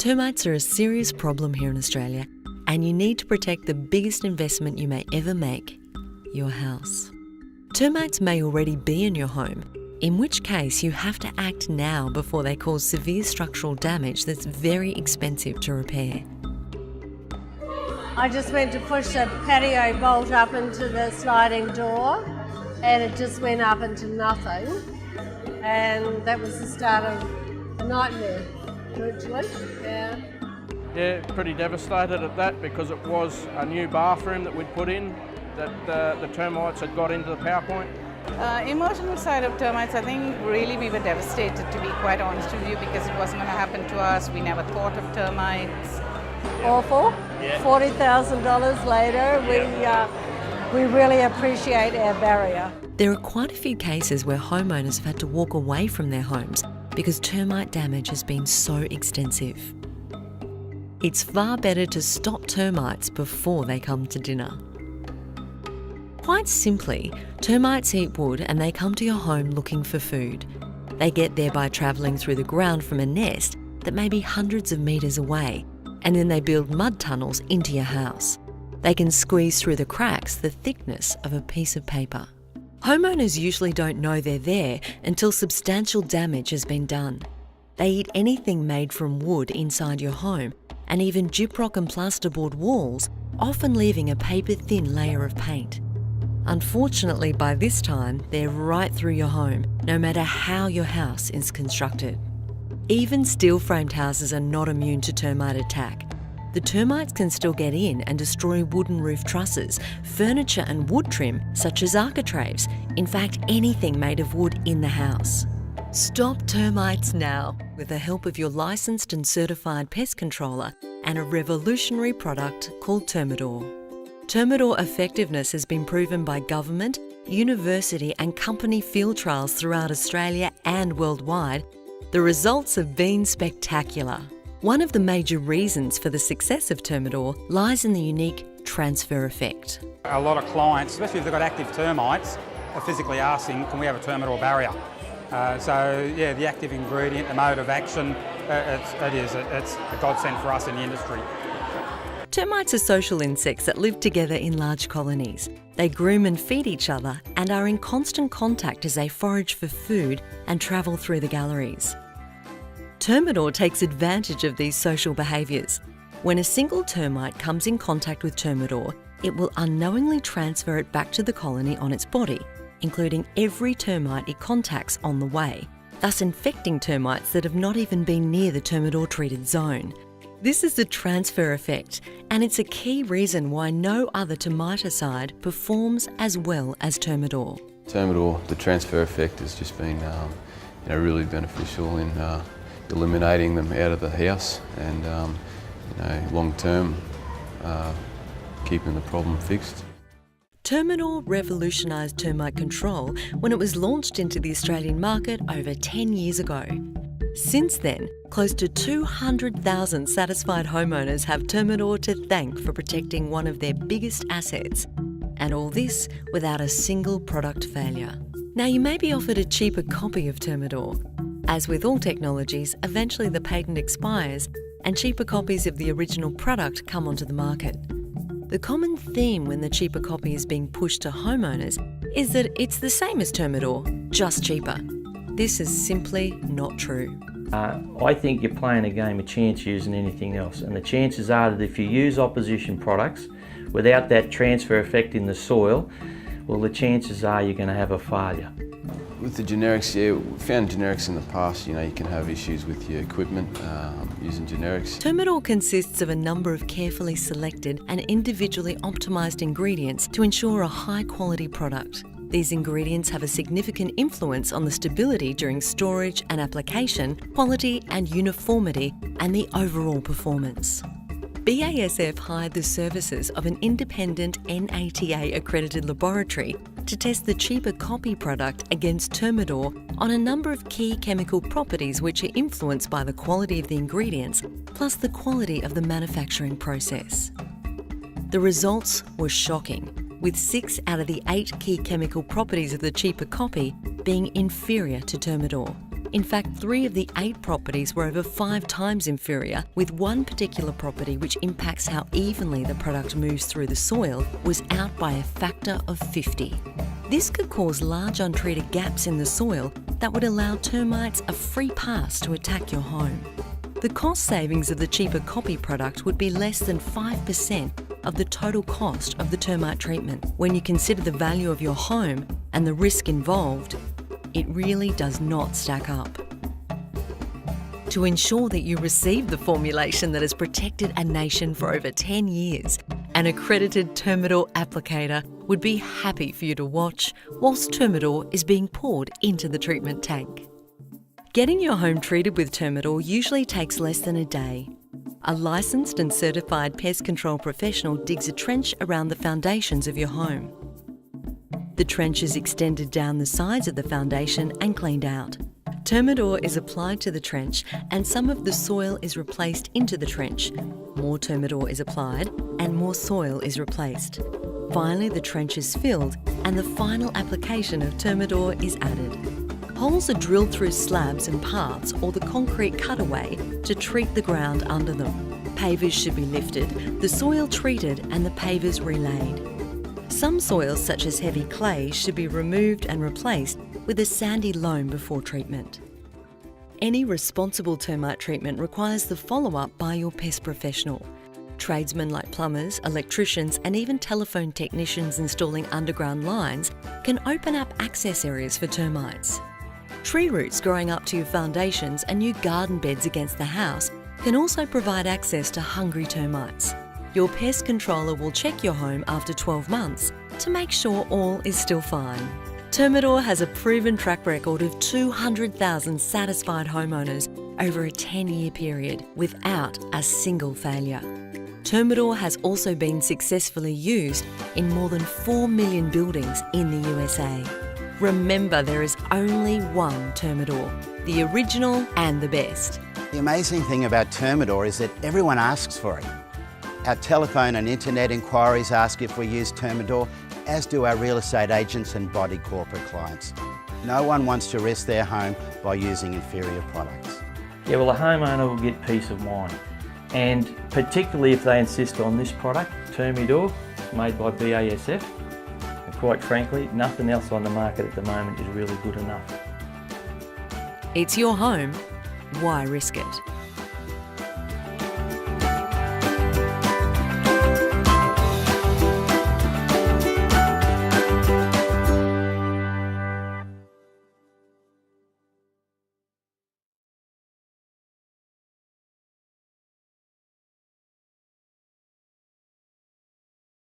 Termites are a serious problem here in Australia, and you need to protect the biggest investment you may ever make, your house. Termites may already be in your home, in which case you have to act now before they cause severe structural damage that's very expensive to repair. I just went to push the patio bolt up into the sliding door and it just went up into nothing, and that was the start of a nightmare, literally. Yeah, pretty devastated at that because it was a new bathroom that we'd put in that the termites had got into the power point. Emotional side of termites, I think really we were devastated, to be quite honest with you, because it wasn't going to happen to us. We never thought of termites. Awful. Yeah. $40,000 later, we really appreciate our barrier. There are quite a few cases where homeowners have had to walk away from their homes because termite damage has been so extensive. It's far better to stop termites before they come to dinner. Quite simply, termites eat wood and they come to your home looking for food. They get there by travelling through the ground from a nest that may be hundreds of metres away, and then they build mud tunnels into your house. They can squeeze through the cracks the thickness of a piece of paper. Homeowners usually don't know they're there until substantial damage has been done. They eat anything made from wood inside your home, and even gyprock and plasterboard walls, often leaving a paper-thin layer of paint. Unfortunately, by this time, they're right through your home, no matter how your house is constructed. Even steel-framed houses are not immune to termite attack. The termites can still get in and destroy wooden roof trusses, furniture and wood trim, such as architraves, in fact anything made of wood in the house. Stop termites now with the help of your licensed and certified pest controller and a revolutionary product called Termidor. Termidor effectiveness has been proven by government, university and company field trials throughout Australia and worldwide. The results have been spectacular. One of the major reasons for the success of Termidor lies in the unique transfer effect. A lot of clients, especially if they've got active termites, are physically asking, can we have a Termidor barrier? The active ingredient, the mode of action, it's a godsend for us in the industry. Termites are social insects that live together in large colonies. They groom and feed each other and are in constant contact as they forage for food and travel through the galleries. Termidor takes advantage of these social behaviours. When a single termite comes in contact with Termidor, it will unknowingly transfer it back to the colony on its body, including every termite it contacts on the way, thus infecting termites that have not even been near the Termidor-treated zone. This is the transfer effect, and it's a key reason why no other termiticide performs as well as Termidor. Termidor, the transfer effect has just been really beneficial in eliminating them out of the house and long term keeping the problem fixed. Termidor revolutionised termite control when it was launched into the Australian market over 10 years ago. Since then, close to 200,000 satisfied homeowners have Termidor to thank for protecting one of their biggest assets. And all this without a single product failure. Now, you may be offered a cheaper copy of Termidor. As with all technologies, eventually the patent expires and cheaper copies of the original product come onto the market. The common theme when the cheaper copy is being pushed to homeowners is that it's the same as Termidor, just cheaper. This is simply not true. I think you're playing a game of chance using anything else, and the chances are that if you use opposition products without that transfer effect in the soil, well, the chances are you're going to have a failure. With the generics, we found generics in the past, you can have issues with your equipment using generics. Termidor consists of a number of carefully selected and individually optimised ingredients to ensure a high-quality product. These ingredients have a significant influence on the stability during storage and application, quality and uniformity, and the overall performance. BASF hired the services of an independent NATA-accredited laboratory to test the cheaper copy product against Termidor on a number of key chemical properties which are influenced by the quality of the ingredients, plus the quality of the manufacturing process. The results were shocking, with 6 out of the 8 key chemical properties of the cheaper copy being inferior to Termidor. In fact, 3 of the 8 properties were over 5 times inferior, with one particular property which impacts how evenly the product moves through the soil was out by a factor of 50. This could cause large untreated gaps in the soil that would allow termites a free pass to attack your home. The cost savings of the cheaper copy product would be less than 5% of the total cost of the termite treatment. When you consider the value of your home and the risk involved, it really does not stack up. To ensure that you receive the formulation that has protected a nation for over 10 years, an accredited Termidor applicator would be happy for you to watch whilst Termidor is being poured into the treatment tank. Getting your home treated with Termidor usually takes less than a day. A licensed and certified pest control professional digs a trench around the foundations of your home. The trench is extended down the sides of the foundation and cleaned out. Termidor is applied to the trench and some of the soil is replaced into the trench. More Termidor is applied and more soil is replaced. Finally, the trench is filled and the final application of Termidor is added. Holes are drilled through slabs and parts or the concrete cutaway to treat the ground under them. Pavers should be lifted, the soil treated and the pavers relayed. Some soils, such as heavy clay, should be removed and replaced with a sandy loam before treatment. Any responsible termite treatment requires the follow-up by your pest professional. Tradesmen like plumbers, electricians and even telephone technicians installing underground lines can open up access areas for termites. Tree roots growing up to your foundations and new garden beds against the house can also provide access to hungry termites. Your pest controller will check your home after 12 months to make sure all is still fine. Termidor has a proven track record of 200,000 satisfied homeowners over a 10-year period without a single failure. Termidor has also been successfully used in more than 4 million buildings in the USA. Remember, there is only one Termidor, the original and the best. The amazing thing about Termidor is that everyone asks for it. Our telephone and internet inquiries ask if we use Termidor, as do our real estate agents and body corporate clients. No one wants to risk their home by using inferior products. Yeah, well, a homeowner will get peace of mind, and particularly if they insist on this product, Termidor, made by BASF. And quite frankly, nothing else on the market at the moment is really good enough. It's your home. Why risk it?